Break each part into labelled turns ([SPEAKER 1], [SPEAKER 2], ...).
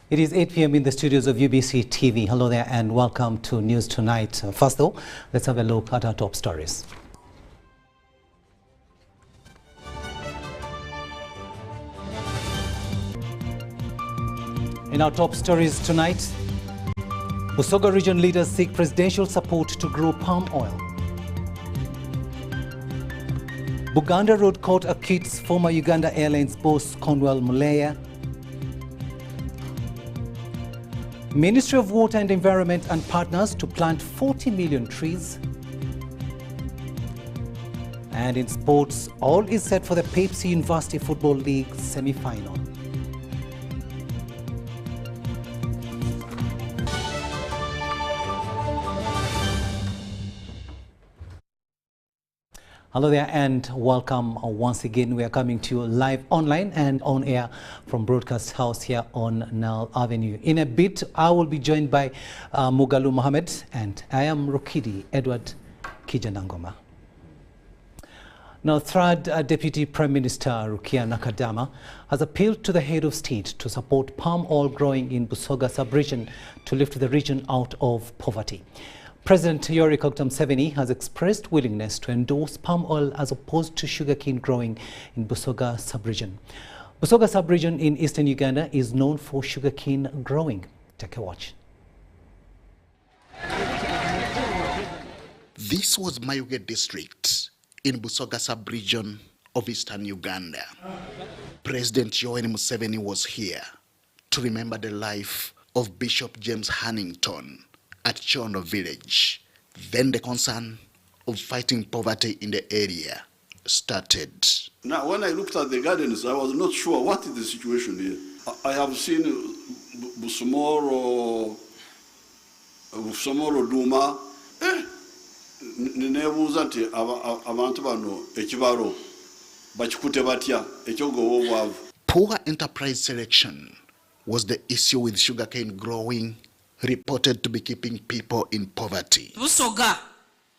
[SPEAKER 1] It is 8 p.m. in the studios of UBC TV. Hello there and welcome to News Tonight. First though, let's have a look at our top stories. In our top stories tonight, Busoga region leaders seek presidential support to grow palm oil. Buganda Road Court acquits former Uganda Airlines boss Conwell Muleya. Ministry of Water and Environment and partners to plant 40 million trees. And in sports, all is set for the Pepsi University Football League semi-final. Hello there and welcome once again. We are coming to you live online and on air from Broadcast House here on Nile Avenue. In a bit, I will be joined by Mugalu Mohammed and I am Rukidi Kijanangoma. Now, third Deputy Prime Minister Rukidi Kijanangoma has appealed to the head of state to support palm oil growing in Busoga sub-region to lift the region out of poverty. President Yoweri Museveni has expressed willingness to endorse palm oil as opposed to sugarcane growing in Busoga sub-region. Busoga sub-region in eastern Uganda is known for sugarcane growing. Take a watch.
[SPEAKER 2] This was Mayuge district in Busoga sub-region of eastern Uganda. President Yoweri Museveni was here to remember the life of Bishop James Hannington at Chono village. Then the concern of fighting poverty in the area started.
[SPEAKER 3] Now, when I looked at the gardens, I was not sure what is the situation here. I have seen Busomoro Duma. Nebuuza nti abantu bano ekibalo bakikute batya ekyogowo obwavu.
[SPEAKER 2] Poor enterprise selection was the issue with sugarcane growing, reported to be keeping people in poverty.
[SPEAKER 4] Busoga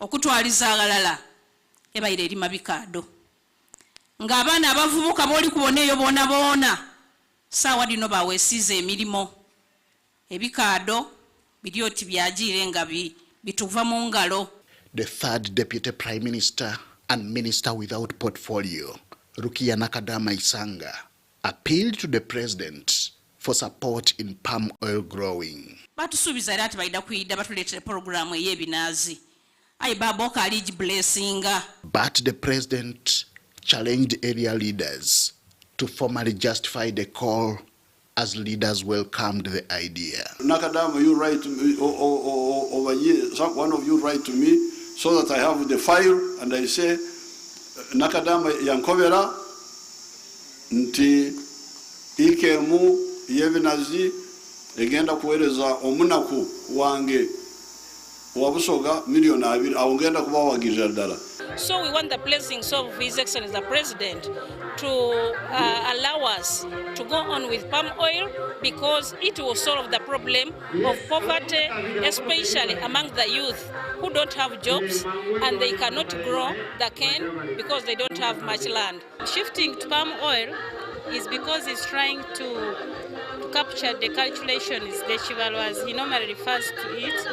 [SPEAKER 4] okutwaliza agalala ebayire eri mabikado ng'abaana abavubuka boli kuboneeyo boona saawa dino baweesize emirimu ebikado biri oti byagire nga bituva mu ngalo.
[SPEAKER 2] The third Deputy Prime Minister and Minister without portfolio, Rukidi Kijanangoma, appealed to the President for support in palm oil growing.
[SPEAKER 4] Batusuubiza era ati balida kuyida batuleetere programu ey'ebinaazi ayi baboka aligi blessinga.
[SPEAKER 2] But the President challenged area leaders to formally justify the call as leaders welcomed the idea.
[SPEAKER 3] Nakadama, you write to me over here, one of you write to me so that I have the file and I say Nakadama yankobera nti ikemu yebinazi egenda kuwereza omunaku wange wabusoga milioni 2 awongenda kubawagirira ddala.
[SPEAKER 5] So we want the blessings of His Excellency the President to allow us to go on with palm oil because it will solve the problem of poverty, especially among the youth who don't have jobs and they cannot grow the cane because they don't have much land. Shifting to palm oil is because it's trying to capture the calculations, the chivalo as he normally refers to it,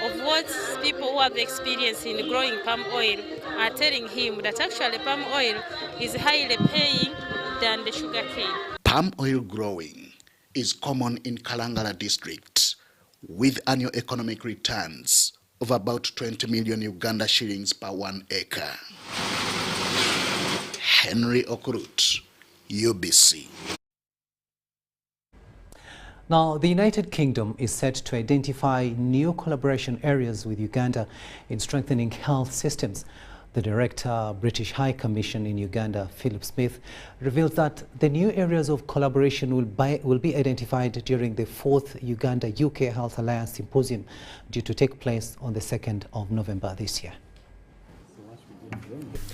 [SPEAKER 5] of what people who have experience in growing palm oil are telling him that actually palm oil is highly paying than the sugar cane.
[SPEAKER 2] Palm oil growing is common in Kalangala district with annual economic returns of about 20 million Uganda shillings per 1 acre. Henry Okurut, UBC.
[SPEAKER 1] Now, the United Kingdom is set to identify new collaboration areas with Uganda in strengthening health systems. The Director, British High Commission in Uganda, Philip Smith, reveals that the new areas of collaboration will be identified during the 4th Uganda-UK Health Alliance Symposium, due to take place on the 2nd of November this year.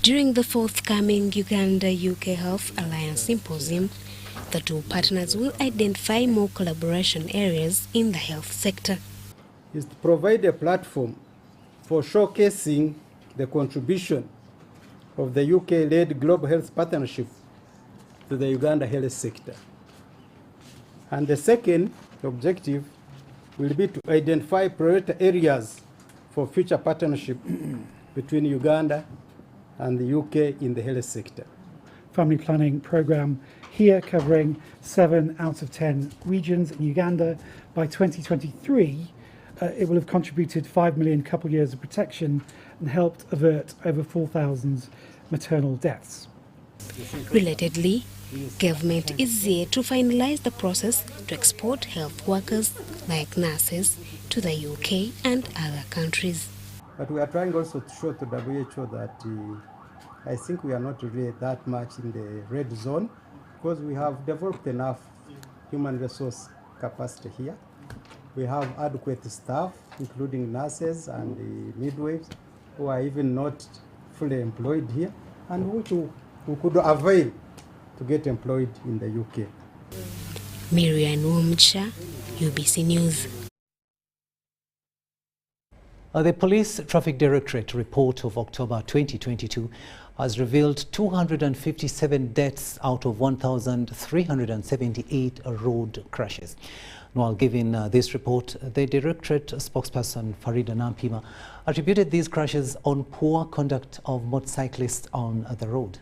[SPEAKER 6] During the forthcoming Uganda-UK Health Alliance Symposium, the two partners will identify more collaboration areas in the health sector.
[SPEAKER 7] Is to provide a platform for showcasing the contribution of the UK-led Global Health Partnership to the Uganda health sector. And the second objective will be to identify priority areas for future partnership between Uganda and the UK in the health sector.
[SPEAKER 8] Family planning program here covering 7 out of 10 regions in Uganda. By 2023, it will have contributed 5 million couple years of protection and helped avert over 4,000 maternal deaths.
[SPEAKER 6] Relatedly, government is here to finalize the process to export health workers like nurses to the UK and other countries.
[SPEAKER 7] But we are trying also to show to WHO that I think we are not really that much in the red zone, because we have developed enough human resource capacity here. We have adequate staff, including nurses and the midwives, who are even not fully employed here, and who could avail to get employed in the UK.
[SPEAKER 6] Miriam Wumcha, UBC News.
[SPEAKER 1] The Police Traffic Directorate report of October 2022 has revealed 257 deaths out of 1,378 road crashes. While giving this report, the Directorate spokesperson Farida Nampima attributed these crashes on poor conduct of motorcyclists on the road.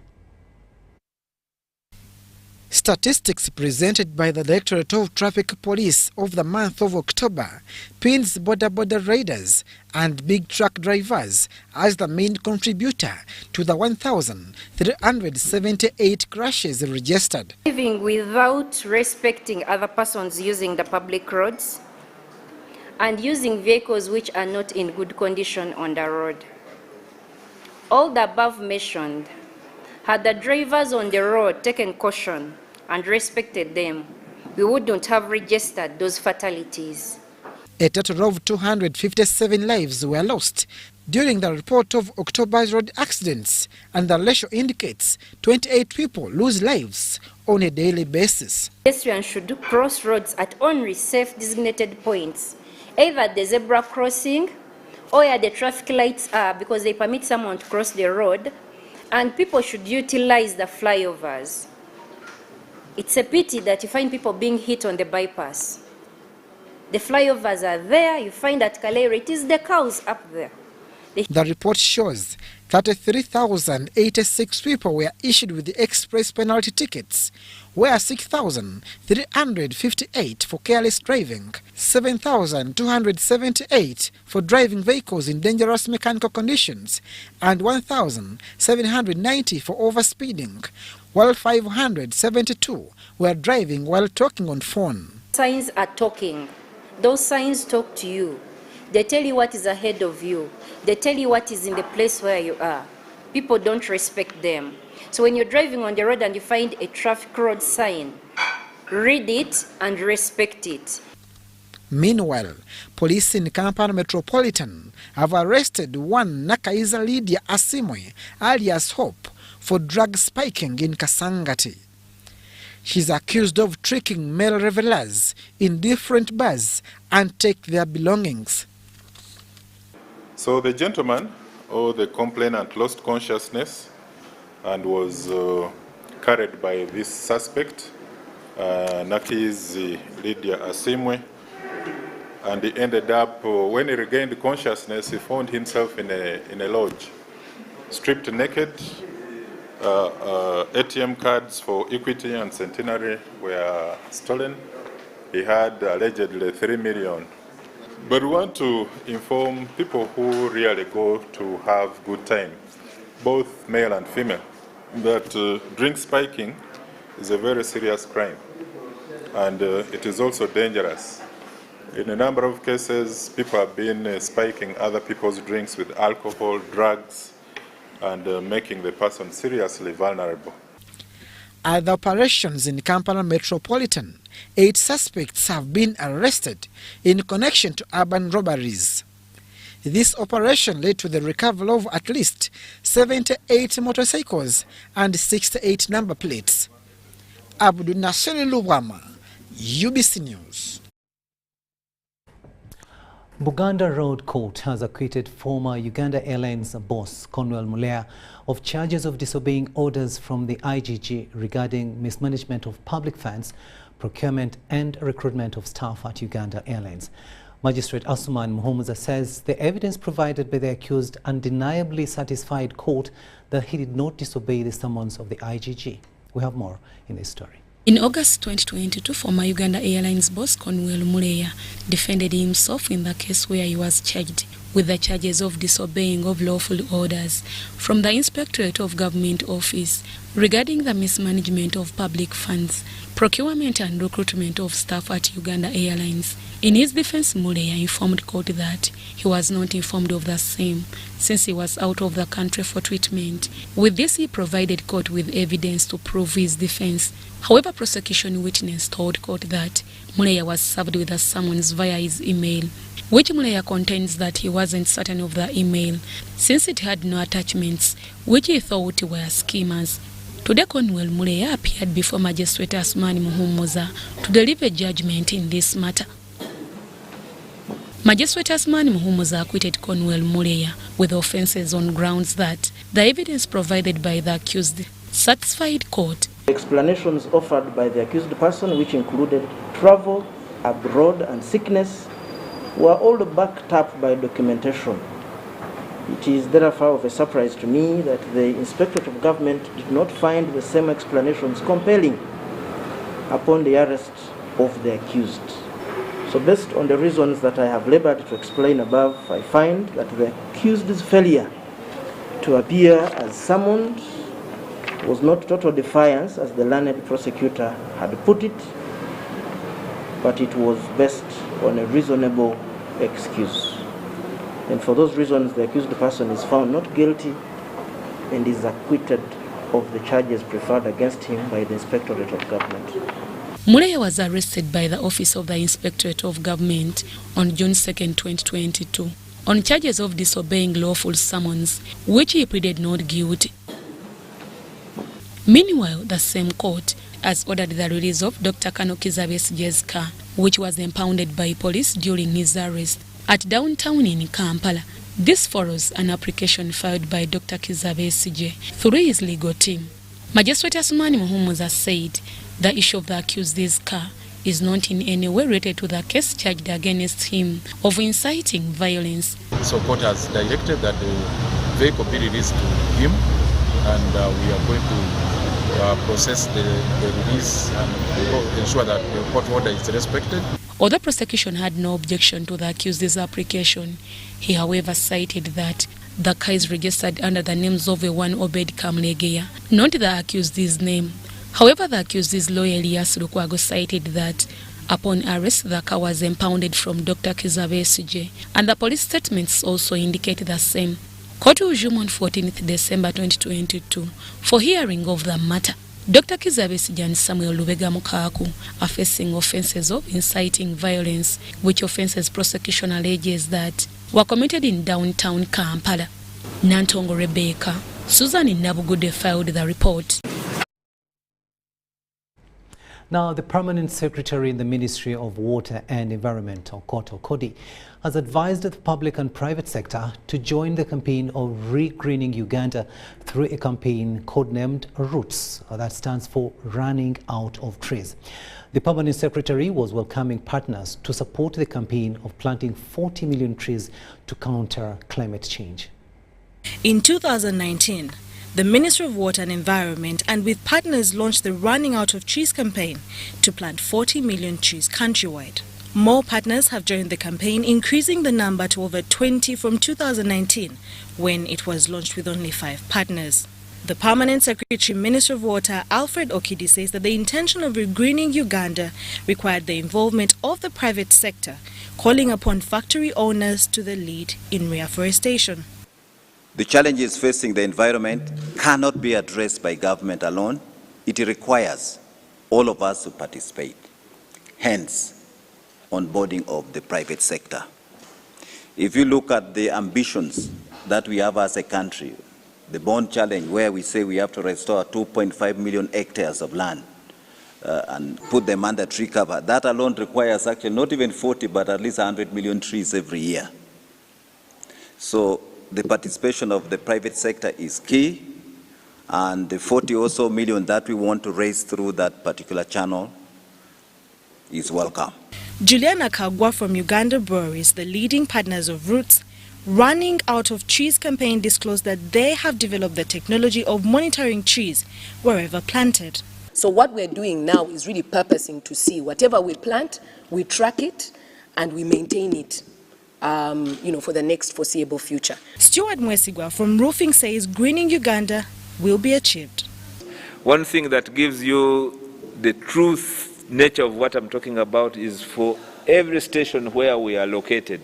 [SPEAKER 9] Statistics presented by the Directorate of Traffic Police of the month of October pins border riders and big truck drivers as the main contributor to the 1,378 crashes registered.
[SPEAKER 10] Driving without respecting other persons using the public roads and using vehicles which are not in good condition on the road. All the above mentioned, had the drivers on the road taken caution and respected them, we wouldn't have registered those fatalities.
[SPEAKER 9] A total of 257 lives were lost during the report of October's road accidents, and the ratio indicates 28 people lose lives on a daily basis.
[SPEAKER 10] Pedestrians should cross roads at only safe designated points, either the zebra crossing or where the traffic lights are, because they permit someone to cross the road, and people should utilize the flyovers. It's a pity that you find people being hit on the bypass. The flyovers are there, you find at Kalere, it is the cows up there.
[SPEAKER 9] The report shows that 3,086 people were issued with the express penalty tickets, where 6,358 for careless driving, 7,278 for driving vehicles in dangerous mechanical conditions, and 1,790 for overspeeding, while 572 were driving while talking on phone.
[SPEAKER 10] Signs are talking. Those signs talk to you. They tell you what is ahead of you. They tell you what is in the place where you are. People don't respect them. So when you're driving on the road and you find a traffic road sign, read it and respect it.
[SPEAKER 9] Meanwhile, police in Kampala Metropolitan have arrested one Nakaiza Lydia Asimwe, alias Hope, for drug spiking in Kasangati. She's accused of tricking male revelers in different bars and take their belongings.
[SPEAKER 11] So the gentleman, or the complainant, lost consciousness and was carried by this suspect, Nakaiza Lydia Asimwe, and he ended up, when he regained consciousness, he found himself in a lodge, stripped naked. ATM cards for Equity and Centenary were stolen. He had allegedly 3 million. But we want to inform people who really go to have good time, both male and female, that drink spiking is a very serious crime, and it is also dangerous. In a number of cases, people have been spiking other people's drinks with alcohol, drugs, and making the person seriously vulnerable.
[SPEAKER 9] At the operations in Kampala Metropolitan, 8 suspects have been arrested in connection to urban robberies. This operation led to the recovery of at least 78 motorcycles and 68 number plates. Abdul Nasser Luwama, UBC News.
[SPEAKER 1] Buganda Road Court has acquitted former Uganda Airlines boss Conwell Mulea of charges of disobeying orders from the IGG regarding mismanagement of public funds, procurement and recruitment of staff at Uganda Airlines. Magistrate Asuman Muhumuza says the evidence provided by the accused undeniably satisfied court that he did not disobey the summons of the IGG. We have more in this story.
[SPEAKER 12] In August 2022, former Uganda Airlines boss Conwell Mulea defended himself in the case where he was charged with the charges of disobeying of lawful orders from the Inspectorate of Government Office regarding the mismanagement of public funds, procurement and recruitment of staff at Uganda Airlines. In his defense, Mulea informed court that he was not informed of the same since he was out of the country for treatment. With this, he provided court with evidence to prove his defense. However, prosecution witness told court that Mulea was served with a summons via his email, which Mulea contends that he wasn't certain of the email since it had no attachments, which he thought were schemers. Today, Conwell Mulea appeared before Magistrate Asmani Muhumuza to deliver judgment in this matter. Magistrate Asmani Muhumuza acquitted Conwell Mulea with offences on grounds that the evidence provided by the accused satisfied court.
[SPEAKER 13] Explanations offered by the accused person, which included travel, abroad and sickness, were all backed up by documentation. It is therefore of a surprise to me that the Inspectorate of Government did not find the same explanations compelling upon the arrest of the accused. So based on the reasons that I have labored to explain above, I find that the accused's failure to appear as summoned was not total defiance, as the learned prosecutor had put it, but it was based on a reasonable excuse. And for those reasons, the accused person is found not guilty and is acquitted of the charges preferred against him by the Inspectorate of Government.
[SPEAKER 12] Mulea was arrested by the Office of the Inspectorate of Government on June 2, 2022, on charges of disobeying lawful summons, which he pleaded not guilty. Meanwhile, the same court has ordered the release of Dr. Kano Kizabesige's car, which was impounded by police during his arrest at downtown in Kampala. This follows an application filed by Dr. Kizabesige through his legal team. Magistrate Asmani Muhumuza said the issue of the accused's car is not in any way related to the case charged against him of inciting violence.
[SPEAKER 14] So court has directed that the vehicle be released to him, and we are going to process the release and ensure that the court order is respected.
[SPEAKER 12] Although prosecution had no objection to the accused's application, he however cited that the car is registered under the names of a one Obed Kamlegeya, not the accused's name. However, the accused's lawyer Elias Lukwago cited that upon arrest, the car was impounded from Dr. Kizabesige, and the police statements also indicate the same. Court will resume on 14th December 2022 for hearing of the matter. Dr. Kizabesige and Samuel Lubega Mukaku are facing offences of inciting violence, which offences prosecution alleges that were committed in downtown Kampala. Nantongo Rebecca, Susan Nabugude filed the report.
[SPEAKER 1] Now, the Permanent Secretary in the Ministry of Water and Environment, Okoto Kodi, has advised the public and private sector to join the campaign of Re-Greening Uganda through a campaign codenamed Roots, that stands for Running Out of Trees. The Permanent Secretary was welcoming partners to support the campaign of planting 40 million trees to counter climate change.
[SPEAKER 15] In 2019, the Ministry of Water and Environment and with partners launched the Running Out of Trees campaign to plant 40 million trees countrywide. More partners have joined the campaign, increasing the number to over 20 from 2019, when it was launched with only 5 partners. The Permanent Secretary, Minister of Water, Alfred Okidi, says that the intention of regreening Uganda required the involvement of the private sector, calling upon factory owners to the lead in reforestation.
[SPEAKER 16] The challenges facing the environment cannot be addressed by government alone. It requires all of us to participate, hence onboarding of the private sector. If you look at the ambitions that we have as a country, the bond challenge where we say we have to restore 2.5 million hectares of land and put them under tree cover, that alone requires actually not even 40 but at least 100 million trees every year. So the participation of the private sector is key, and the 40 or so million that we want to raise through that particular channel is welcome.
[SPEAKER 15] Juliana Kagwa from Uganda Breweries, the leading partners of Roots, Running Out of Trees campaign, disclosed that they have developed the technology of monitoring trees wherever planted.
[SPEAKER 17] So what we're doing now is really purposing to see whatever we plant, we track it and we maintain it, for the next foreseeable future.
[SPEAKER 15] Stuart Mwesigwa from Roofing says greening Uganda will be achieved.
[SPEAKER 18] One thing that gives you the truth nature of what I'm talking about is for every station where we are located,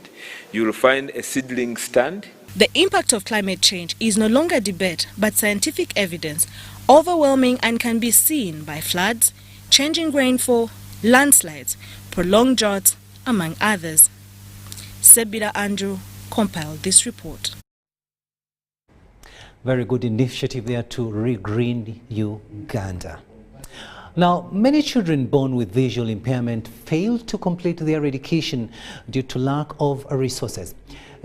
[SPEAKER 18] you will find a seedling stand.
[SPEAKER 15] The impact of climate change is no longer debate, but scientific evidence, overwhelming and can be seen by floods, changing rainfall, landslides, prolonged droughts, among others. Sebira Andrew compiled this report.
[SPEAKER 1] Very good initiative there to regreen Uganda. Now, many children born with visual impairment fail to complete their education due to lack of resources.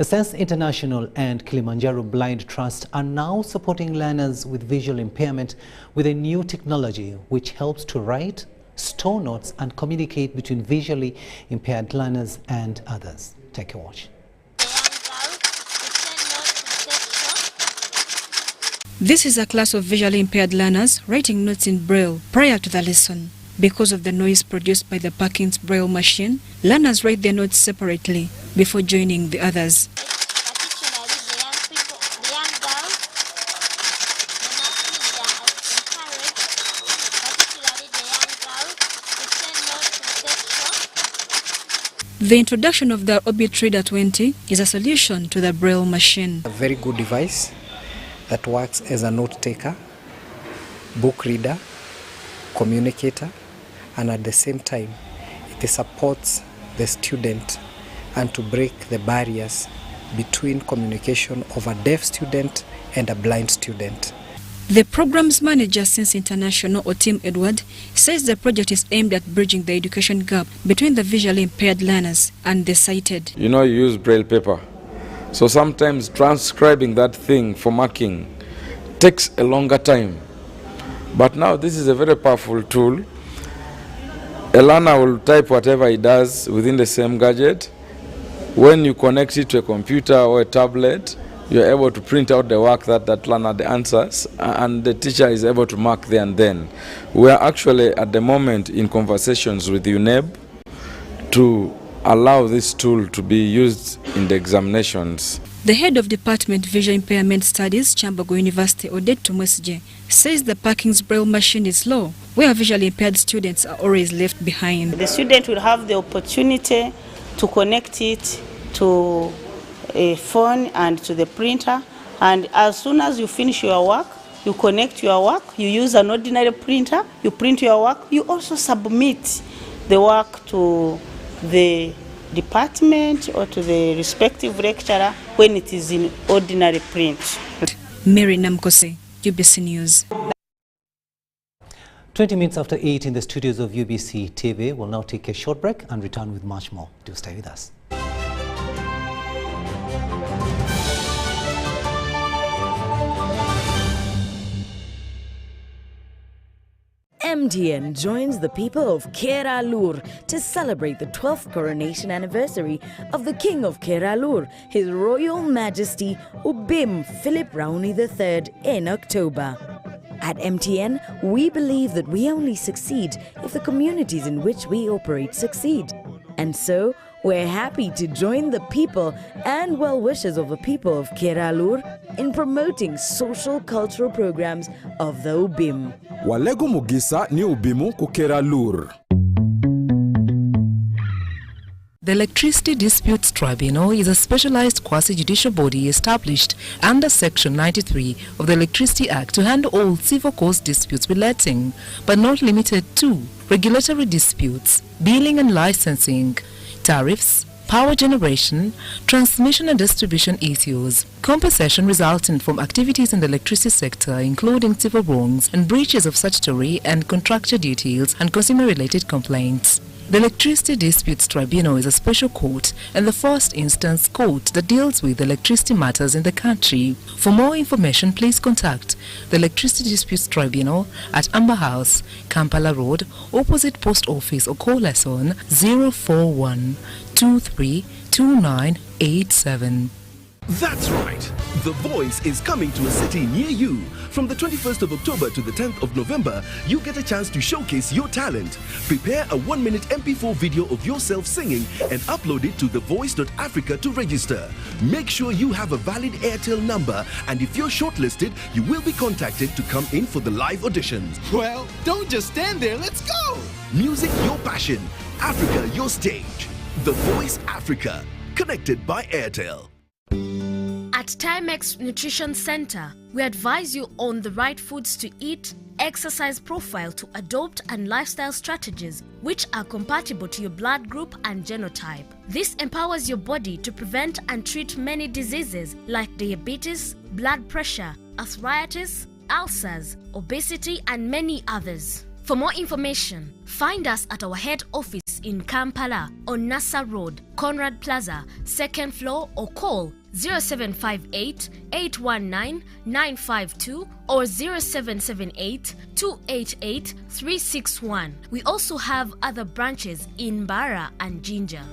[SPEAKER 1] Sense International and Kilimanjaro Blind Trust are now supporting learners with visual impairment with a new technology which helps to write, store notes and communicate between visually impaired learners and others. Take a watch.
[SPEAKER 12] This is a class of visually impaired learners writing notes in Braille prior to the lesson. Because of the noise produced by the Parkins Braille machine, learners write their notes separately before joining the others. The introduction of the Orbit Reader 20 is a solution to the Braille machine.
[SPEAKER 19] A very good device that works as a note taker, book reader, communicator, and at the same time it supports the student and to break the barriers between communication of a deaf student and a blind student.
[SPEAKER 12] The program's manager, Sense International, Otim Edward, says the project is aimed at bridging the education gap between the visually impaired learners and the sighted.
[SPEAKER 20] You use Braille paper. So sometimes transcribing that thing for marking takes a longer time. But now this is a very powerful tool. A learner will type whatever he does within the same gadget. When you connect it to a computer or a tablet, you're able to print out the work that learner the answers, and the teacher is able to mark there and then. We are actually at the moment in conversations with UNEB to allow this tool to be used in the examinations.
[SPEAKER 12] The head of Department Visual Impairment Studies, Chambogo University, Odette Tumwesije, says the Parkins Braille machine is low, where visually impaired students are always left behind.
[SPEAKER 21] The student will have the opportunity to connect it to a phone and to the printer, and as soon as you finish your work, you connect your work, you use an ordinary printer, you print your work, you also submit the work to the department or to the respective lecturer when it is in ordinary print.
[SPEAKER 12] Mary Namkose, UBC News.
[SPEAKER 1] 20 minutes after 8 in the studios of UBC TV. We'll now take a short break and return with much more. Do stay with us.
[SPEAKER 22] MTN joins the people of Keralur to celebrate the 12th coronation anniversary of the King of Keralur, His Royal Majesty Ubim Philip Rauni III in October. At MTN, we believe that we only succeed if the communities in which we operate succeed. And so, we're happy to join the people and well-wishers of the people of Keralur in promoting social cultural programs of the Ubim.
[SPEAKER 23] Walego Mugisa ni Ubimu ku Keralur.
[SPEAKER 3] The Electricity Disputes Tribunal is a specialized quasi-judicial body established under Section 93 of the Electricity Act to handle all civil cause disputes relating, but not limited to, regulatory disputes, billing and licensing, tariffs, power generation, transmission and distribution issues, compensation resulting from activities in the electricity sector including civil wrongs and breaches of statutory and contractual duties and consumer-related complaints. The Electricity Disputes Tribunal is a special court and the first instance court that deals with electricity matters in the country. For more information, please contact the Electricity Disputes Tribunal at Amber House, Kampala Road, opposite Post Office, or call us on 041 232987.
[SPEAKER 4] That's right. The Voice is coming to a city near you. From the 21st of October to the 10th of November, you get a chance to showcase your talent. Prepare a 1-minute MP4 video of yourself singing and upload it to thevoice.africa to register. Make sure you have a valid Airtel number, and if you're shortlisted, you will be contacted to come in for the live auditions.
[SPEAKER 23] Well, don't just stand there, let's go!
[SPEAKER 4] Music your passion, Africa your stage. The Voice Africa, connected by Airtel.
[SPEAKER 24] At Timex Nutrition Center, we advise you on the right foods to eat, exercise profile to adopt, and lifestyle strategies which are compatible to your blood group and genotype. This empowers your body to prevent and treat many diseases like diabetes, blood pressure, arthritis, ulcers, obesity, and many others. For more information, find us at our head office in Kampala on Nassa Road, Conrad Plaza, 2nd floor, or call 0758 819 952 or 0778 288 361. We also have other branches in Bara and Jinja.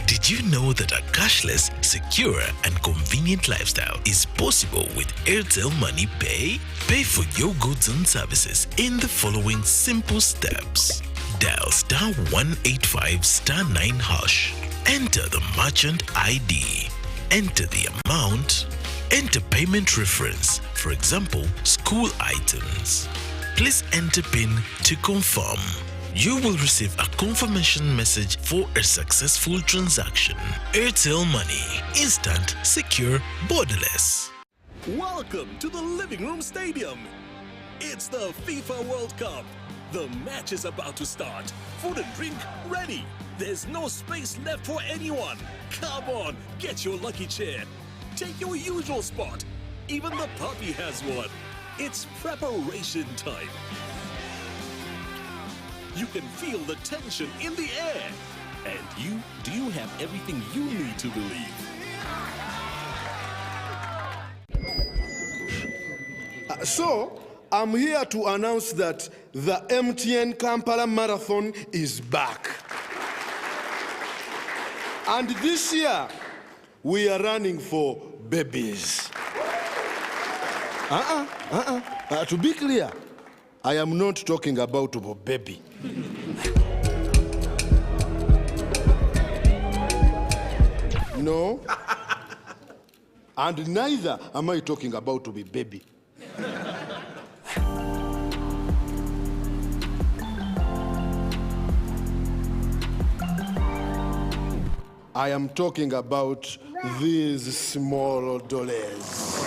[SPEAKER 25] Did you know that a cashless, secure, and convenient lifestyle is possible with Airtel Money Pay? Pay for your goods and services in the following simple steps. Dial *185*9#. Enter the merchant ID. Enter the amount. Enter payment reference, for example, school items. Please enter PIN to confirm. You will receive a confirmation message for a successful transaction. Airtel Money. Instant, secure, borderless.
[SPEAKER 4] Welcome to the Living Room Stadium. It's the FIFA World Cup. The match is about to start. Food and drink ready. There's no space left for anyone. Come on, get your lucky chair. Take your usual spot. Even the puppy has one. It's preparation time. You can feel the tension in the air. And do you have everything you need to believe?
[SPEAKER 26] So, I'm here to announce that the MTN Kampala Marathon is back. And this year, we are running for babies. To be clear, I am not talking about a baby. No. And neither am I talking about to be baby. I am talking about these small dollars.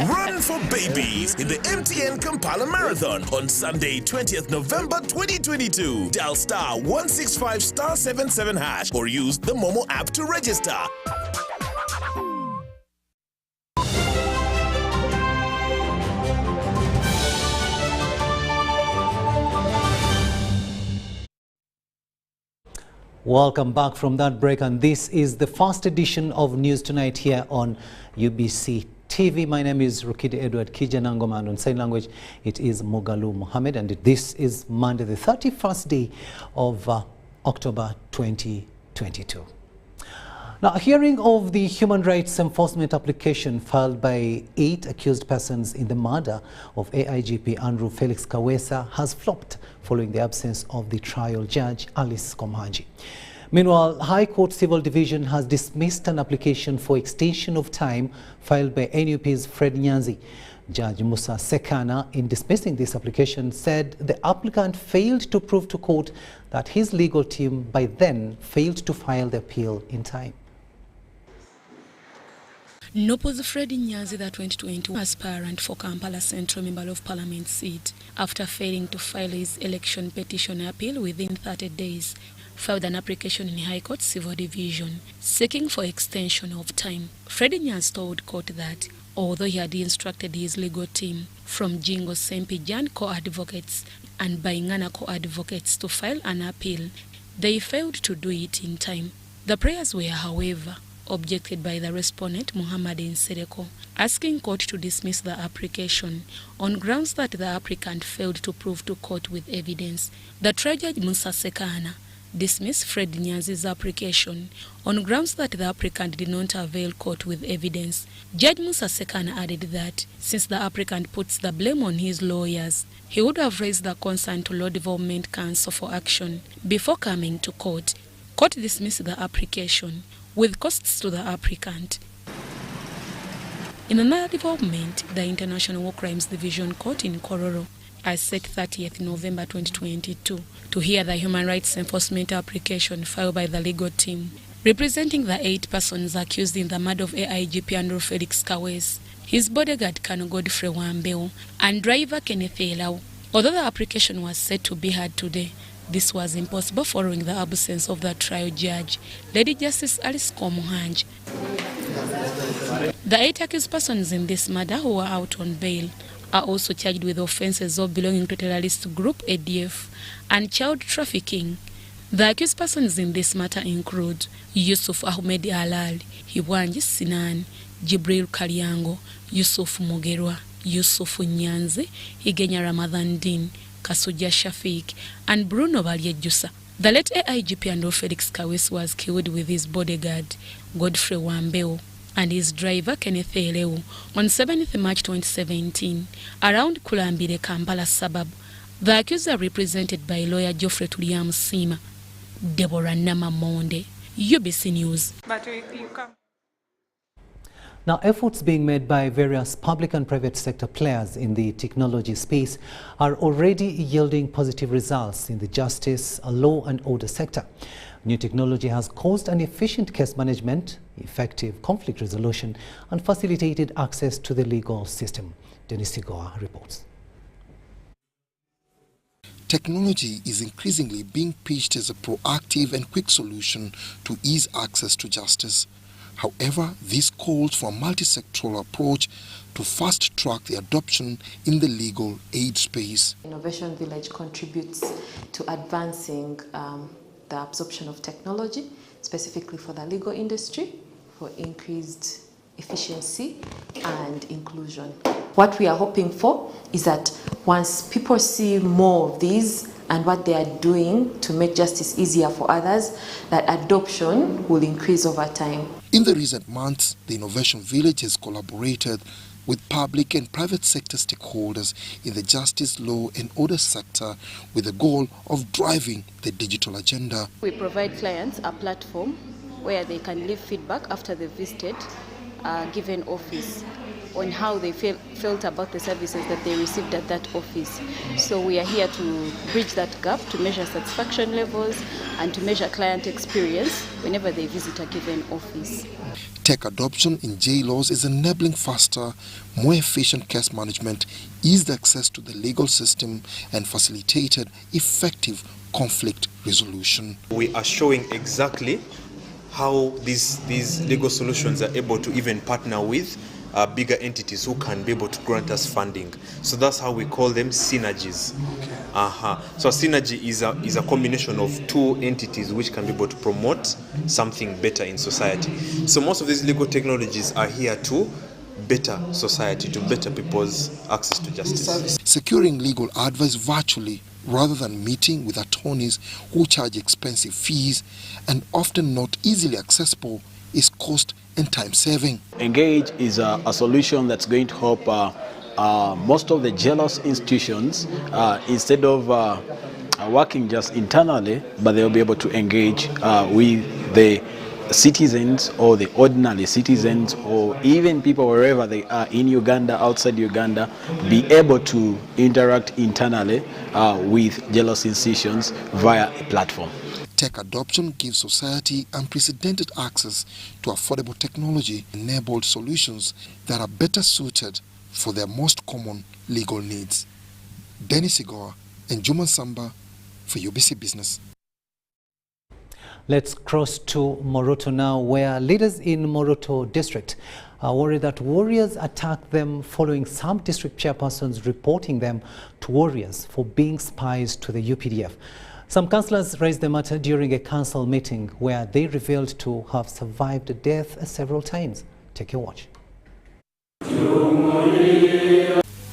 [SPEAKER 4] Run for babies in the MTN Kampala Marathon on Sunday, 20th November 2022. Dial *165*77# or use the Momo app to register.
[SPEAKER 1] Welcome back from that break, and this is the first edition of News Tonight here on UBC TV. My name is Rukidi Kijanangoma, and on sign language it is Mugalu Mohammed, and this is Monday, the 31st day of October 2022. Now, a hearing of the human rights enforcement application filed by 8 accused persons in the murder of AIGP Andrew Felix Kawesa has flopped following the absence of the trial judge Alice Komanji. Meanwhile, High Court Civil Division has dismissed an application for extension of time filed by NUP's Fred Nyanzi. Judge Musa Sekana, in dismissing this application, said the applicant failed to prove to court that his legal team by then failed to file the appeal in time.
[SPEAKER 12] Nopo's Freddie Nyazi, the 2022 aspirant for Kampala Central Member of Parliament seat, after failing to file his election petition appeal within 30 days, filed an application in High Court Civil Division seeking for extension of time. Freddie Nyazi told court that although he had instructed his legal team from Jingo Sempijan co-advocates and Baingana co-advocates to file an appeal, they failed to do it in time. The prayers were, however, objected by the respondent Muhammad Nsereko, asking court to dismiss the application on grounds that the applicant failed to prove to court with evidence. The trial judge Musa Sekana dismissed Fred Nyazi's application on grounds that the applicant did not avail court with evidence. Judge Musa Sekana added that since the applicant puts the blame on his lawyers, he would have raised the concern to Law Development Council for action before coming to court. Court dismissed the application with costs to the applicant. In another development, the International War Crimes Division Court in Kororo has set 30th November 2022 to hear the human rights enforcement application filed by the legal team representing the 8 persons accused in the murder of AIGP Andrew Felix Kawes, his bodyguard Colonel Godfrey Wambeo, and driver Kenneth Elau. Although the application was set to be heard today, this was impossible following the absence of the trial judge, Lady Justice Alice Komuhanj. The 8 accused persons in this murder who were out on bail are also charged with offences of belonging to terrorist group ADF and child trafficking. The accused persons in this matter include Yusuf Ahmed Alal, Hiwanji Sinan, Jibril Kaliango, Yusuf Mugerwa, Yusuf Nyanzi, Higenya Ramadan Din, Kasuja Shafiq, and Bruno Balyejusa. The late AIGP Andrew Felix Kawes was killed with his bodyguard, Godfrey Wambeo, and his driver, Kenneth Eleu, on 7th March 2017, around Kulambire, Kampala suburb. The accused are represented by lawyer Geoffrey Tuliam Sima. Deborah Nama Monde, UBC News.
[SPEAKER 1] Now, efforts being made by various public and private sector players in the technology space are already yielding positive results in the justice, law and order sector. New technology has caused an efficient case management, effective conflict resolution and facilitated access to the legal system. Dennis Sigoa reports.
[SPEAKER 2] Technology is increasingly being pitched as a proactive and quick solution to ease access to justice. However, this calls for a multi-sectoral approach to fast-track the adoption in the legal aid space.
[SPEAKER 5] Innovation Village contributes to advancing the absorption of technology, specifically for the legal industry, for increased efficiency and inclusion. What we are hoping for is that once people see more of these and what they are doing to make justice easier for others, that adoption will increase over time.
[SPEAKER 2] In the recent months, the Innovation Village has collaborated with public and private sector stakeholders in the justice, law and order sector with the goal of driving the digital agenda.
[SPEAKER 5] We provide clients a platform where they can leave feedback after they've visited a given office on how they felt about the services that they received at that office. So we are here to bridge that gap, to measure satisfaction levels and to measure client experience whenever they visit a given office.
[SPEAKER 2] Tech adoption in J-laws is enabling faster, more efficient case management, eased access to the legal system and facilitated effective conflict resolution.
[SPEAKER 6] We are showing exactly how these legal solutions are able to even partner with bigger entities who can be able to grant us funding. So that's how we call them synergies. So synergy is a combination of 2 entities which can be able to promote something better in society. So most of these legal technologies are here to better society, to better people's access to justice.
[SPEAKER 2] Securing legal advice virtually rather than meeting with attorneys who charge expensive fees and often not easily accessible is cost and time saving.
[SPEAKER 7] Engage is a solution that's going to help most of the jailhouse institutions instead of working just internally, but they'll be able to engage with the citizens or the ordinary citizens or even people wherever they are in Uganda, outside Uganda, be able to interact internally with jealous institutions via a platform.
[SPEAKER 2] Tech adoption gives society unprecedented access to affordable technology-enabled solutions that are better suited for their most common legal needs. Dennis Igoa and Juma Samba for UBC Business.
[SPEAKER 1] Let's cross to Moroto now, where leaders in Moroto district are worried that warriors attacked them following some district chairpersons reporting them to warriors for being spies to the UPDF. Some councillors raised the matter during a council meeting where they revealed to have survived death several times. Take a watch.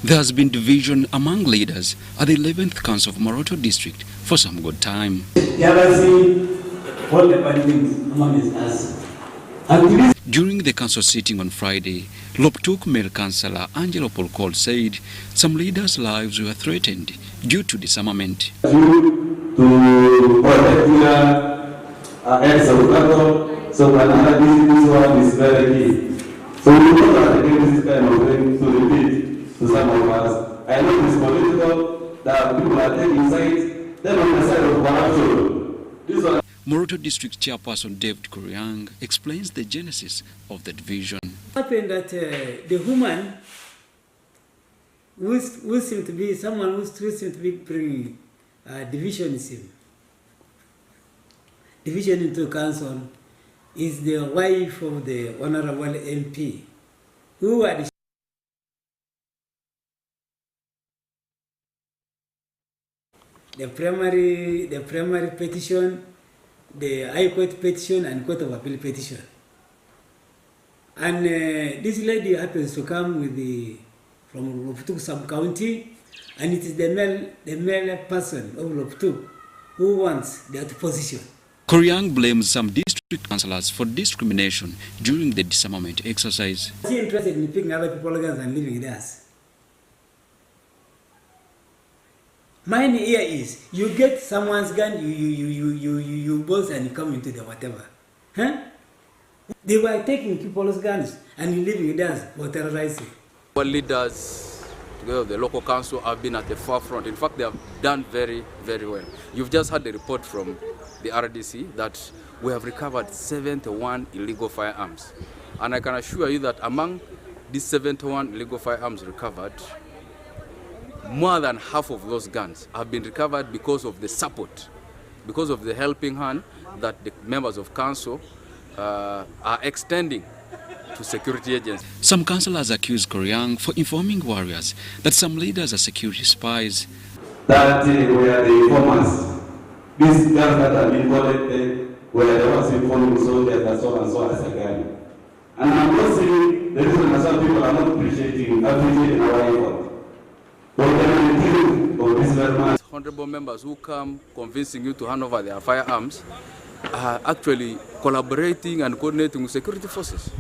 [SPEAKER 8] There has been division among leaders at the 11th Council of Moroto district for some good time. During the council sitting on Friday, Loptuk male councillor Angelo Polkol said some leaders' lives were threatened due to disarmament.
[SPEAKER 9] So another this one is very key. So we know that again this kind of thing to repeat to some of us. I know it's political, that people are taking sides, then on the side of corruption. This one.
[SPEAKER 8] Moroto District Chairperson David Koryang explains the genesis of the division.
[SPEAKER 10] It happened that the woman who seemed to be someone who seemed to be bringing divisionism into council is the wife of the Honorable MP, who had the primary petition, the High Court petition, and Court of Appeal petition. And this lady happens to come with from Loptuk sub-county, and it is the male person of Loptuk who wants that position.
[SPEAKER 8] Koryang blames some district councillors for discrimination during the disarmament exercise.
[SPEAKER 10] She is interested in picking other people's guns and living with us. Mine here is, you get someone's gun, you both and you come into the whatever. Huh? They were taking people's guns and you living with us for terrorizing.
[SPEAKER 11] Our leaders, together with the local council, have been at the forefront. In fact, they have done very, very well. You've just had the report from the RDC that we have recovered 71 illegal firearms. And I can assure you that among these 71 illegal firearms recovered, more than half of those guns have been recovered because of the support, because of the helping hand that the members of council are extending to security agents.
[SPEAKER 8] Some councillors accuse Koryang for informing warriors that some leaders are security spies.
[SPEAKER 9] That were the informants. These guns that have been collected were the ones informing soldiers and so as a gun. And I'm not saying the reason that some people are not appreciating our effort.
[SPEAKER 11] Honorable members who come convincing you to hand over their firearms are actually collaborating and coordinating with security forces.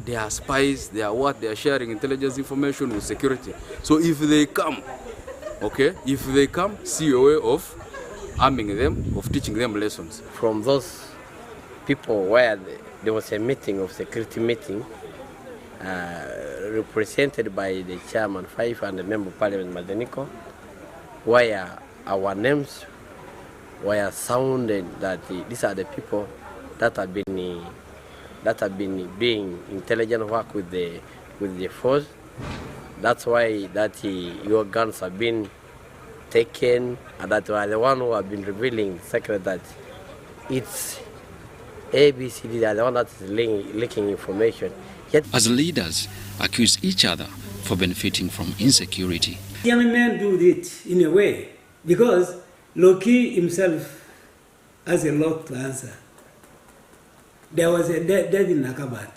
[SPEAKER 11] They are spies, they are what? They are sharing intelligence information with security. So if they come, see a way of arming them, of teaching them lessons.
[SPEAKER 13] From those people where there was a meeting of security meeting, represented by the chairman 5 and the member of parliament Madeniko, where our names were sounded that these are the people that have been doing intelligent work with the force. That's why your guns have been taken, and that were the one who have been revealing the secret that it's ABCD, they are the one that is leaking information. Yet,
[SPEAKER 8] as leaders accuse each other for benefiting from insecurity.
[SPEAKER 10] Young men do it in a way because Loki himself has a lot to answer. There was a death in Nakabat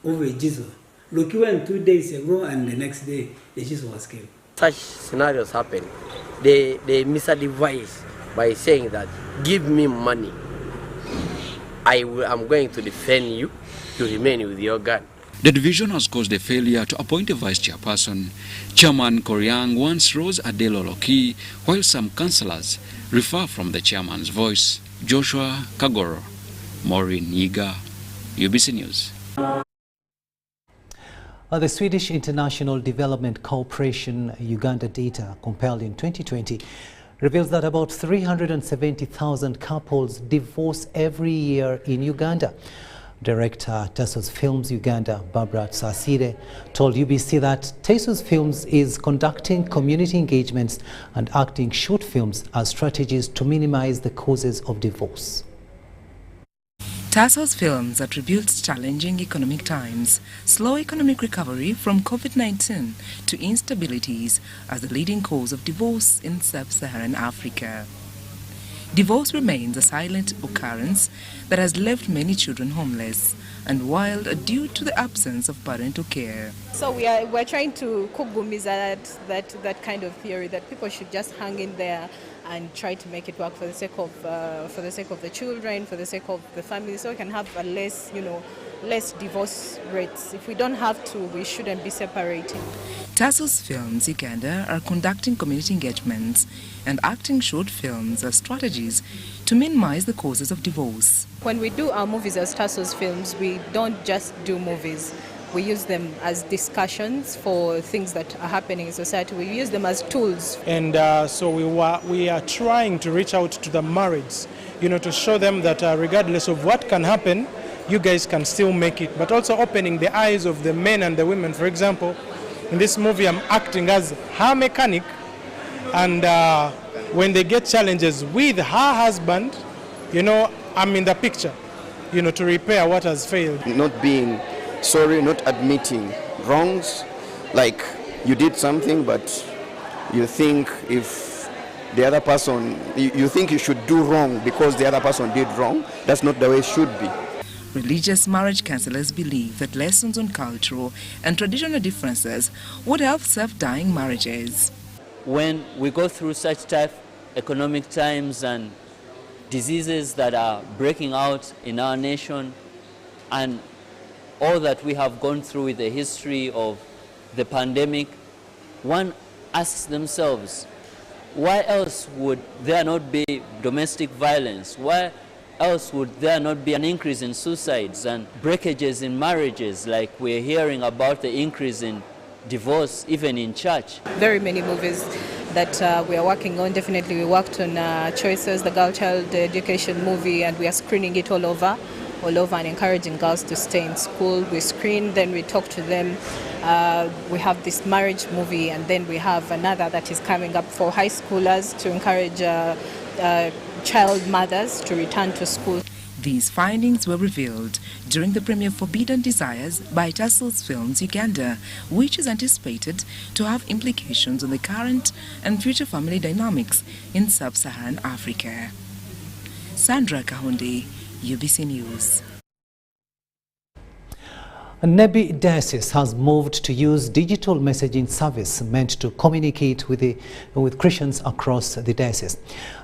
[SPEAKER 10] over Jesus. Loki went 2 days ago and the next day the Jesus was killed.
[SPEAKER 13] Such scenarios happen. They misadvise by saying that, give me money. I'm going to defend you to remain with your gun.
[SPEAKER 8] The division has caused a failure to appoint a vice chairperson. Chairman Koryang wants Rose Adelo Loki, while some councillors refer from the chairman's voice. Joshua Kagoro, Maureen Yiga, UBC News.
[SPEAKER 1] The Swedish International Development Corporation Uganda data compiled in 2020 reveals that about 370,000 couples divorce every year in Uganda. Director Tassos Films Uganda, Barbara Tsasire, told UBC that Tassos Films is conducting community engagements and acting short films as strategies to minimize the causes of divorce.
[SPEAKER 3] Tassos Films attributes challenging economic times, slow economic recovery from COVID-19 to instabilities as the leading cause of divorce in sub-Saharan Africa. Divorce remains a silent occurrence that has left many children homeless and wild due to the absence of parental care.
[SPEAKER 14] So we're trying to kugumiza that kind of theory that people should just hang in there and try to make it work for the sake of the children, for the sake of the family, so we can have a less divorce rates. If we don't have to, we shouldn't be separating.
[SPEAKER 3] Tassos Films Uganda are conducting community engagements and acting short films as strategies to minimize the causes of divorce.
[SPEAKER 14] When we do our movies as Tassos Films, we don't just do movies. We use them as discussions for things that are happening in society. We use them as tools.
[SPEAKER 15] And so we are trying to reach out to the marrieds, to show them that regardless of what can happen, you guys can still make it. But also opening the eyes of the men and the women. For example, in this movie, I'm acting as her mechanic, and when they get challenges with her husband, I'm in the picture, to repair what has failed.
[SPEAKER 16] Not being sorry, not admitting wrongs, like you did something, but you think if the other person, you think you should do wrong because the other person did wrong. That's not the way it should be.
[SPEAKER 3] Religious marriage counselors believe that lessons on cultural and traditional differences would help save dying marriages.
[SPEAKER 17] When we go through such tough economic times and diseases that are breaking out in our nation, and all that we have gone through with the history of the pandemic, one asks themselves, why else would there not be domestic violence? Why else would there not be an increase in suicides and breakages in marriages, like we're hearing about the increase in divorce even in church?
[SPEAKER 14] Very many movies that we are working on. Definitely we worked on Choices, the girl-child education movie, and we are screening it all over and encouraging girls to stay in school. We screen, then we talk to them. We have this marriage movie, and then we have another that is coming up for high schoolers to encourage child mothers to return to school.
[SPEAKER 3] These findings were revealed during the premiere of Forbidden Desires by Tassos Films Uganda, which is anticipated to have implications on the current and future family dynamics in sub-Saharan Africa. Sandra Kahundi, UBC News.
[SPEAKER 1] Nebi Diocese has moved to use digital messaging service meant to communicate with Christians across the diocese.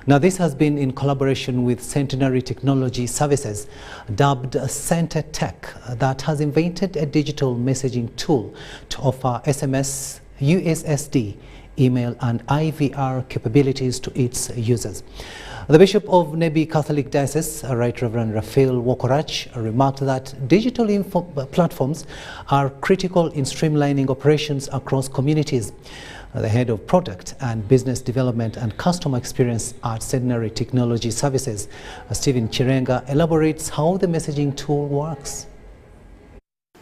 [SPEAKER 1] Now, this has been in collaboration with Centenary Technology Services, dubbed Center Tech, that has invented a digital messaging tool to offer SMS, USSD, email and IVR capabilities to its users. The Bishop of Nebi Catholic Diocese, Right Reverend Raphael Wokorach, remarked that digital platforms are critical in streamlining operations across communities. The head of product and business development and customer experience at Centenary Technology Services, Stephen Chirenga, elaborates how the messaging tool works.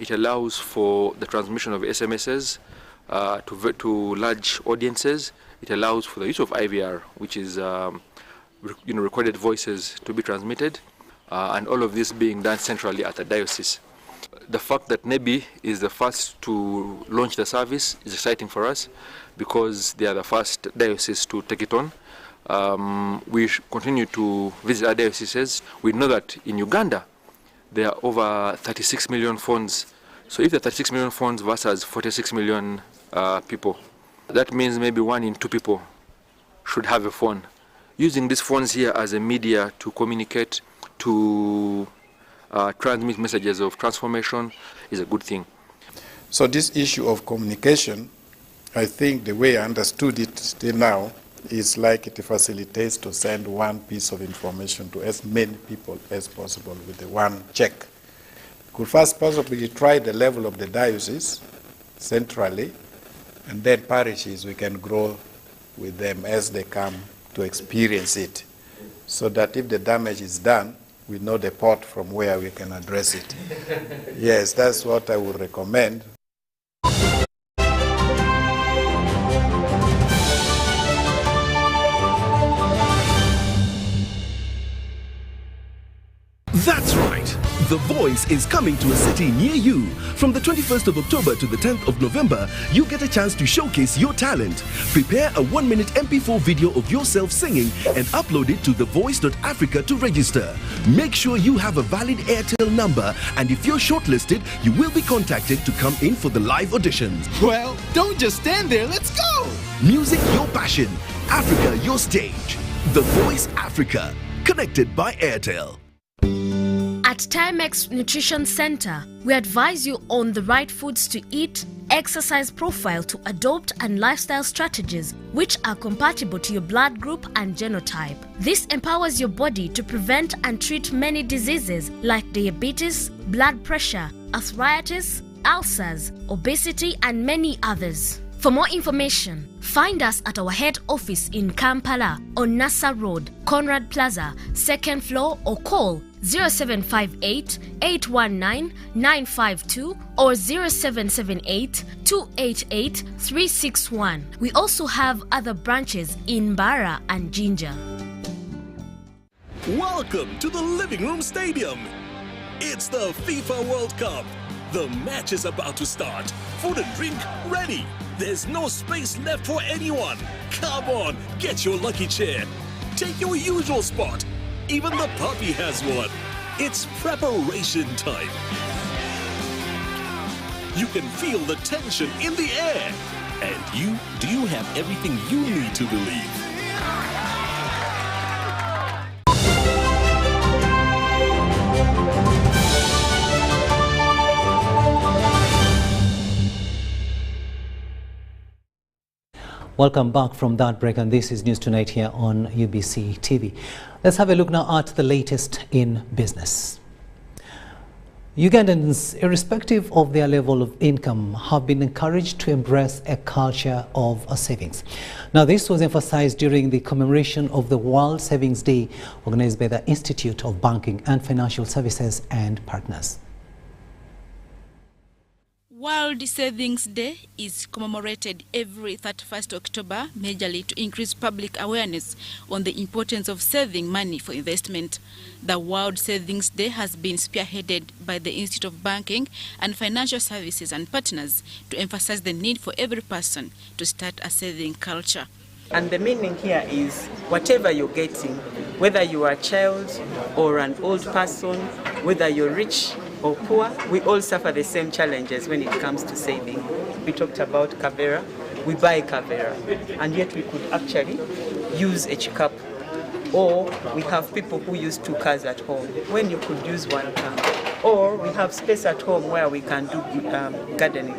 [SPEAKER 18] It allows for the transmission of SMSs to large audiences. It allows for the use of IVR, which is recorded voices to be transmitted, and all of this being done centrally at the diocese. The fact that Nebi is the first to launch the service is exciting for us because they are the first diocese to take it on. We continue to visit our dioceses. We know that in Uganda there are over 36 million phones. So if there are 36 million phones versus 46 million people, that means maybe 1 in 2 people should have a phone. Using these phones here as a media to communicate, to transmit messages of transformation is a good thing.
[SPEAKER 19] So this issue of communication, I think the way I understood it till now, it's like it facilitates to send one piece of information to as many people as possible with the one check. Could first possibly try the level of the diocese centrally, and then parishes we can grow with them as they come to experience it, so that if the damage is done, we know the port from where we can address it. Yes, that's what I would recommend.
[SPEAKER 4] That's right. The Voice is coming to a city near you. From the 21st of October to the 10th of November, you get a chance to showcase your talent. Prepare a 1-minute MP4 video of yourself singing and upload it to thevoice.africa to register. Make sure you have a valid Airtel number, and if you're shortlisted, you will be contacted to come in for the live auditions.
[SPEAKER 20] Well, don't just stand there, let's go!
[SPEAKER 4] Music your passion, Africa your stage. The Voice Africa, connected by Airtel.
[SPEAKER 21] At Timex Nutrition Center, we advise you on the right foods to eat, exercise profile to adopt, and lifestyle strategies which are compatible to your blood group and genotype. This empowers your body to prevent and treat many diseases like diabetes, blood pressure, arthritis, ulcers, obesity, and many others. For more information, find us at our head office in Kampala on Nassa Road, Conrad Plaza, 2nd floor, or call 0758 819 952 or 0778 288 361. We also have other branches in Bara and Jinja.
[SPEAKER 22] Welcome to the Living Room Stadium. It's the FIFA World Cup. The match is about to start. Food and drink ready. There's no space left for anyone. Come on, get your lucky chair. Take your usual spot. Even the puppy has one. It's preparation time. You can feel the tension in the air. And do you have everything you need to believe?
[SPEAKER 1] Welcome back from that break, and this is News Tonight here on UBC TV. Let's have a look now at the latest in business. Ugandans, irrespective of their level of income, have been encouraged to embrace a culture of savings. Now, this was emphasized during the commemoration of the World Savings Day organized by the Institute of Banking and Financial Services and Partners.
[SPEAKER 23] World Savings Day is commemorated every 31st October, majorly to increase public awareness on the importance of saving money for investment. The World Savings Day has been spearheaded by the Institute of Banking and Financial Services and Partners to emphasize the need for every person to start a saving culture.
[SPEAKER 24] And the meaning here is whatever you're getting, whether you are a child or an old person, whether you're rich or poor, we all suffer the same challenges when it comes to saving. We talked about Kavera, we buy Kavera, and yet we could actually use a chickup. Or we have people who use 2 cars at home when you could use 1 car. Or we have space at home where we can do gardening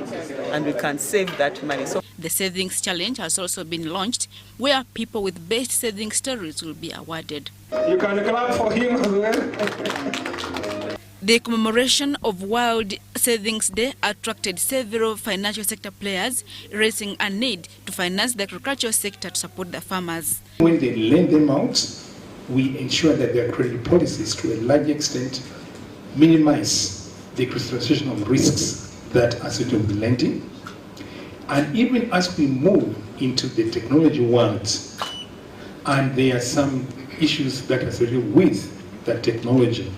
[SPEAKER 24] and we can save that money. So
[SPEAKER 23] the Savings Challenge has also been launched, where people with best saving stories will be awarded.
[SPEAKER 27] You can clap for him as well.
[SPEAKER 23] The commemoration of World Savings Day attracted several financial sector players, raising a need to finance the agricultural sector to support the farmers.
[SPEAKER 27] When they lend them out, we ensure that their credit policies to a large extent minimize the crystallization of risks that are associated with lending. And even as we move into the technology world, and there are some issues that are associated with that technology,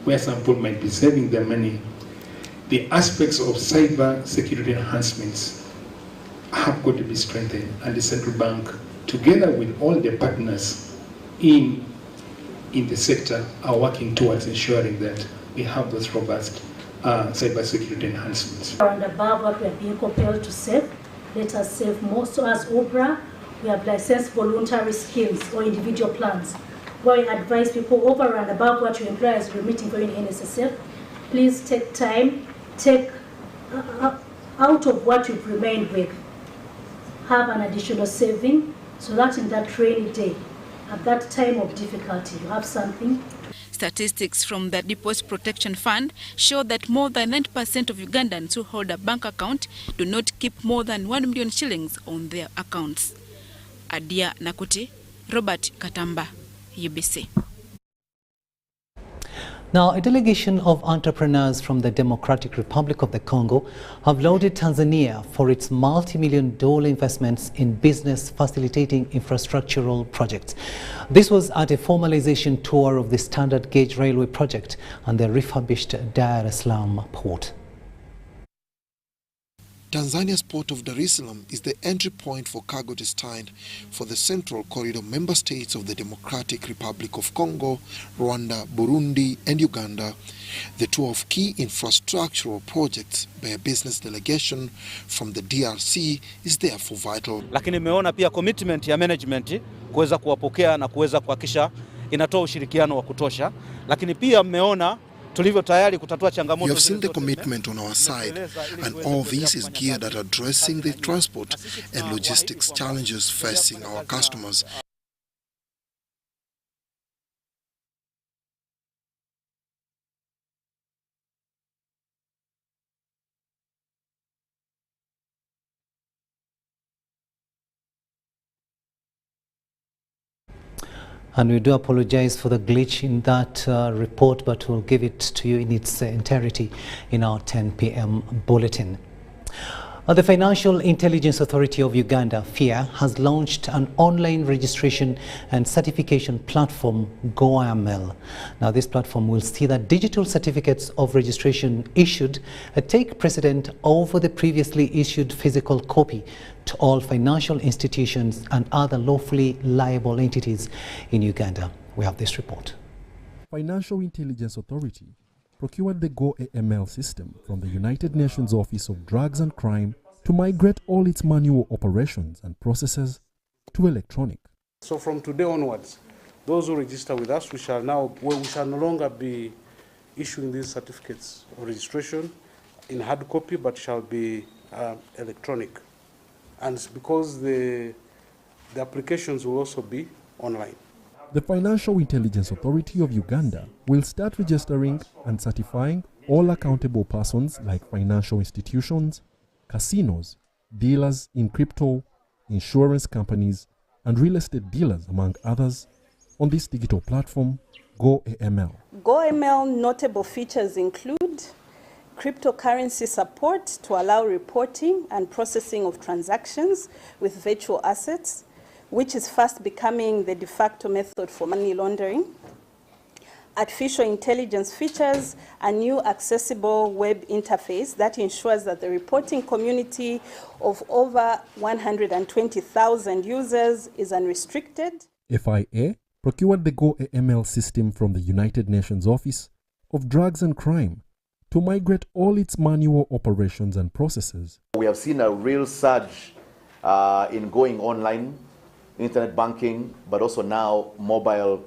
[SPEAKER 27] where some people might be saving their money, the aspects of cyber security enhancements have got to be strengthened, and the central bank, together with all the partners in the sector, are working towards ensuring that we have those robust cyber security enhancements.
[SPEAKER 28] And above what we are being compelled to save, let us save more. So as OBRA, we have licensed voluntary schemes or individual plans, where we advise people over and above what your employer is remitting for in NSSF, please take time, take out of what you've remained with, have an additional saving so that in that rainy day, at that time of difficulty, you have something.
[SPEAKER 23] Statistics from the Deposit Protection Fund show that more than 90% of Ugandans who hold a bank account do not keep more than 1 million shillings on their accounts. Adia Nakuti, Robert Katamba, UBC.
[SPEAKER 1] Now, a delegation of entrepreneurs from the Democratic Republic of the Congo have lauded Tanzania for its multi-million-dollar investments in business facilitating infrastructural projects. This was at a formalization tour of the standard gauge railway project and the refurbished Dar es Salaam port.
[SPEAKER 2] Tanzania's port of Dar es Salaam is the entry point for cargo destined for the Central Corridor member states of the Democratic Republic of Congo, Rwanda, Burundi and Uganda. The tour of key infrastructural projects by a business delegation from the DRC is therefore vital.
[SPEAKER 5] Lakini nimeona pia commitment ya management kuweza kuwapokea na kuweza kuhakikisha inatoa ushirikiano wa kutosha. Lakini pia mmeona you
[SPEAKER 2] have seen the commitment on our side, and all this is geared at addressing the transport and logistics challenges facing our customers.
[SPEAKER 1] And we do apologize for the glitch in that report, but we'll give it to you in its entirety in our 10 p.m. bulletin. The Financial Intelligence Authority of Uganda, FIA, has launched an online registration and certification platform, GoIML. Now, this platform will see that digital certificates of registration issued take precedent over the previously issued physical copy to all financial institutions and other lawfully liable entities in Uganda. We have this report.
[SPEAKER 6] Financial Intelligence Authority procured the GoIML system from the United Nations Office of Drugs and Crime to migrate all its manual operations and processes to electronic.
[SPEAKER 7] So from today onwards, those who register with us, we shall no longer be issuing these certificates of registration in hard copy, but shall be electronic. And because the applications will also be online.
[SPEAKER 6] The Financial Intelligence Authority of Uganda will start registering and certifying all accountable persons like financial institutions, casinos, dealers in crypto, insurance companies, and real estate dealers, among others, on this digital platform, GoIML.
[SPEAKER 9] GoIML notable features include cryptocurrency support to allow reporting and processing of transactions with virtual assets, which is fast becoming the de facto method for money laundering. Artificial intelligence features a new accessible web interface that ensures that the reporting community of over 120,000 users is unrestricted.
[SPEAKER 6] FIA procured the GoIML system from the United Nations Office of Drugs and Crime to migrate all its manual operations and processes.
[SPEAKER 12] We have seen a real surge in going online, internet banking, but also now mobile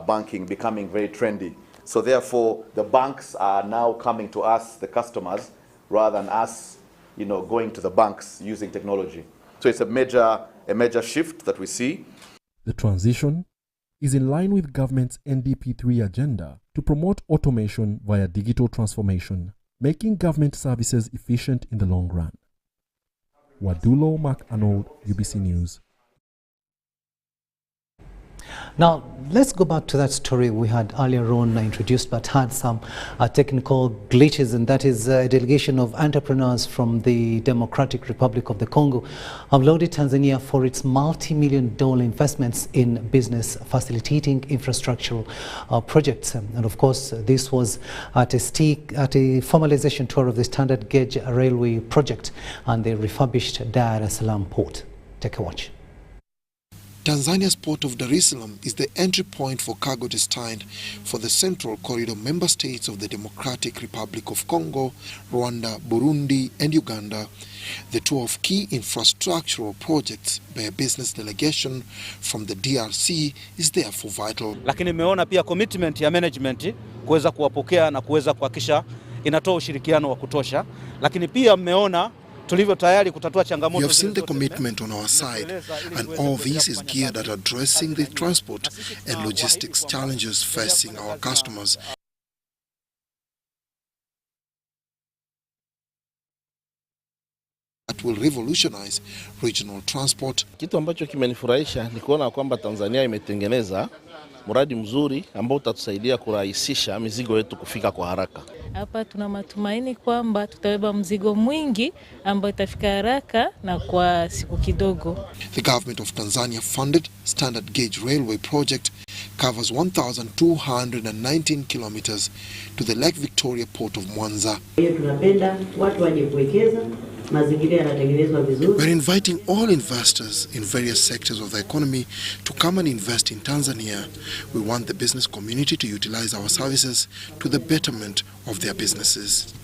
[SPEAKER 12] banking becoming very trendy. So therefore, the banks are now coming to us, the customers, rather than us, going to the banks using technology. So it's a major shift that we see.
[SPEAKER 6] The transition is in line with government's NDP3 agenda to promote automation via digital transformation, making government services efficient in the long run. Wadulo McArnold, UBC News.
[SPEAKER 1] Now, let's go back to that story we had earlier on introduced, but had some technical glitches, and that is a delegation of entrepreneurs from the Democratic Republic of the Congo have lauded Tanzania for its multi-million-dollar investments in business facilitating infrastructural projects. And of course, this was at a formalization tour of the standard gauge railway project and the refurbished Dar es Salaam port. Take a watch.
[SPEAKER 2] Tanzania's port of Dar es Salaam is the entry point for cargo destined for the Central Corridor member states of the Democratic Republic of Congo, Rwanda, Burundi and Uganda. The tour of key infrastructural projects by a business delegation from the DRC is therefore vital.
[SPEAKER 5] Lakini nimeona pia commitment ya management kuweza kuwapokea na kuweza kuhakikisha inatoa ushirikiano wa kutosha. Lakini pia mmeona tulivyo tayari kutatua changamoto.
[SPEAKER 2] You have seen the commitment on our side, and all this is geared at addressing the transport and logistics challenges facing our customers. That will revolutionize regional transport.
[SPEAKER 8] Kitu ambacho kimenifurahisha ni kuona kwamba Tanzania imetengeneza mradi mzuri ambao utatusaidia kurahisisha mizigo yetu kufika kwa haraka.
[SPEAKER 10] Hapa tuna matumaini kwamba tutabeba mzigo mwingi ambao itafika haraka na kwa siku kidogo.
[SPEAKER 2] The government of Tanzania funded standard gauge railway project covers 1,219 kilometers to the Lake Victoria port of Mwanza.
[SPEAKER 11] Tunapenda watu waje kuwekeza.
[SPEAKER 2] We're inviting all investors in various sectors of the economy to come and invest in Tanzania. We want the business community to utilize our services to the betterment of their businesses.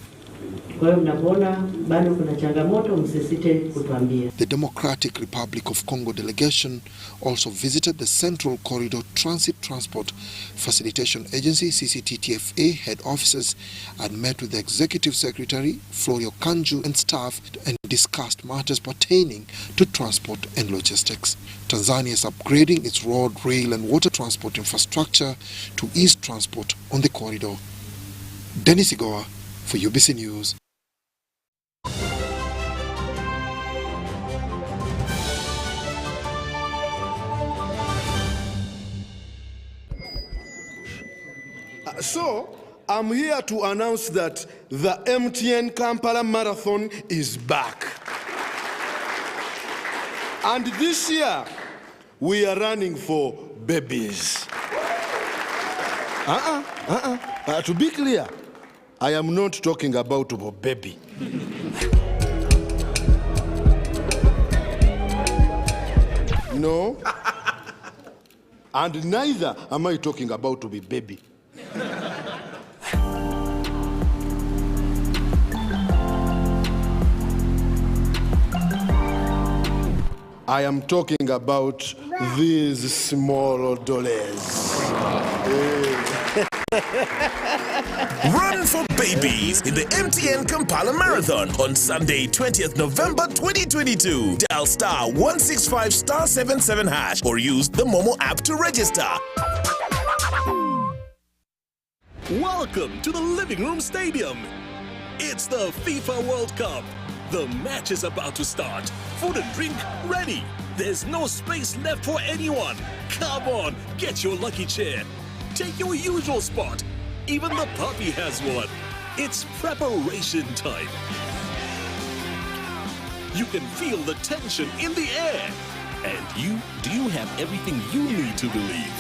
[SPEAKER 2] The Democratic Republic of Congo delegation also visited the Central Corridor Transit Transport Facilitation Agency CCTTFA head offices and met with the Executive Secretary Florio Kanju and staff and discussed matters pertaining to transport and logistics. Tanzania is upgrading its road, rail and water transport infrastructure to ease transport on the corridor. Dennis Igoa for UBC News.
[SPEAKER 13] So, I'm here to announce that the MTN Kampala Marathon is back. And this year, we are running for babies. To be clear, I am not talking about a baby. No. And neither am I talking about to be baby. I am talking about these small dollars.
[SPEAKER 22] Run for babies in the MTN Kampala Marathon on Sunday, 20th November 2022. Dial *165 *77# or use the Momo app to register. Welcome to the Living Room Stadium. It's the FIFA World Cup. The match is about to start. Food and drink ready. There's no space left for anyone. Come on, get your lucky chair. Take your usual spot. Even the puppy has one. It's preparation time. You can feel the tension in the air. And do you have everything you need to believe?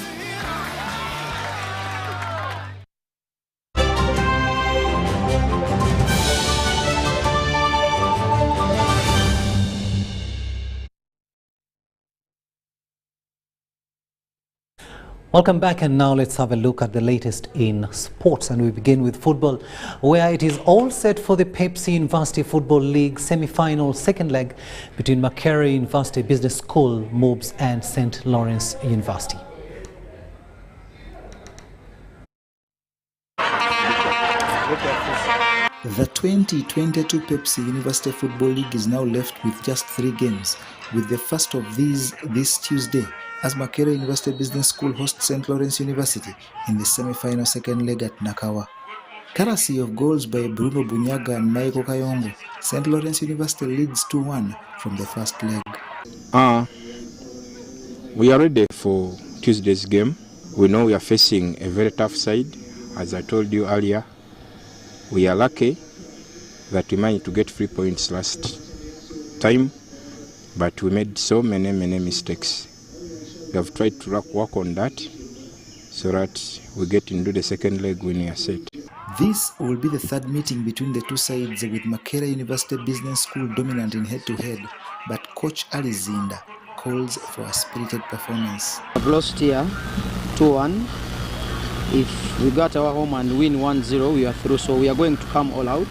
[SPEAKER 1] Welcome back, and now let's have a look at the latest in sports, and we begin with football, where it is all set for the Pepsi University Football League semi-final second leg between Makerere University Business School, MUBS, and St. Lawrence University.
[SPEAKER 15] The 2022 Pepsi University Football League is now left with just 3 games, with the first of these this Tuesday, as Makerere University Business School hosts St. Lawrence University in the semi-final second leg at Nakawa. Courtesy of goals by Bruno Bunyaga and Michael Kayongo, St. Lawrence University leads 2-1 from the first leg.
[SPEAKER 16] We are ready for Tuesday's game. We know we are facing a very tough side. As I told you earlier, we are lucky that we managed to get 3 points last time, but we made so many mistakes. We have tried to work on that so that we get into the second leg when we are set.
[SPEAKER 15] This will be the third meeting between the two sides, with Makerere University Business School dominant in head-to-head, but Coach Ali Zinda calls for a spirited performance.
[SPEAKER 25] I've lost here 2-1. If we got our home and win 1-0, we are through, so we are going to come all out.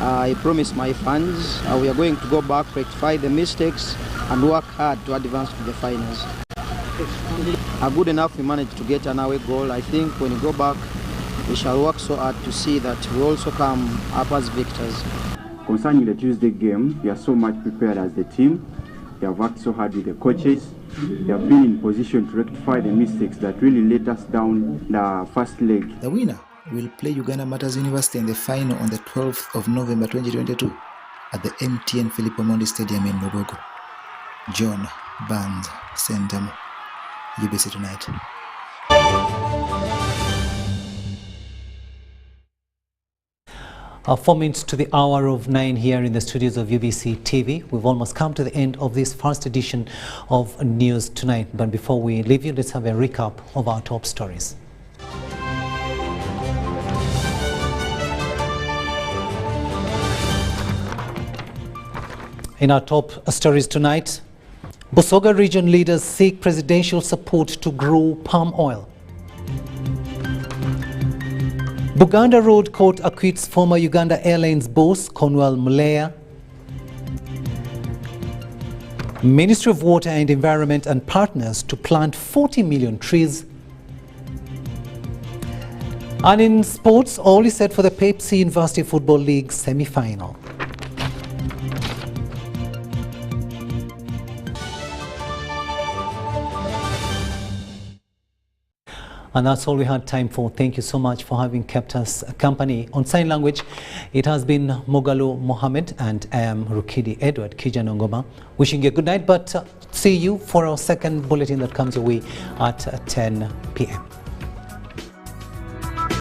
[SPEAKER 25] I promise my fans we are going to go back, rectify the mistakes, and work hard to advance to the finals. Good enough we managed to get an away goal. I think when we go back, we shall work so hard to see that we also come up as victors.
[SPEAKER 3] concerning the Tuesday game, we are so much prepared as the team. We have worked so hard with the coaches. We have been in position to rectify the mistakes that really let us down the first leg.
[SPEAKER 15] The winner will play Uganda Matters University in the final on the 12th of November 2022 at the MTN Philip Omondi Stadium in Moroto. John Barnes, Sentamo, UBC Tonight.
[SPEAKER 1] 4 minutes to the hour of 9 here in the studios of UBC TV. We've almost come to the end of this first edition of News Tonight. But before we leave you, let's have a recap of our top stories. In our top stories tonight, Busoga region leaders seek presidential support to grow palm oil. Buganda Road Court acquits former Uganda Airlines boss Cornwell Muleya. Ministry of Water and Environment and partners to plant 40 million trees. And in sports, all is set for the Pepsi University Football League semi-final. And that's all we had time for. Thank you so much for having kept us company. On sign language, it has been Mogalo Mohammed and I am Rukidi Kijanangoma. Wishing you a good night, but see you for our second bulletin that comes your way at 10 p.m.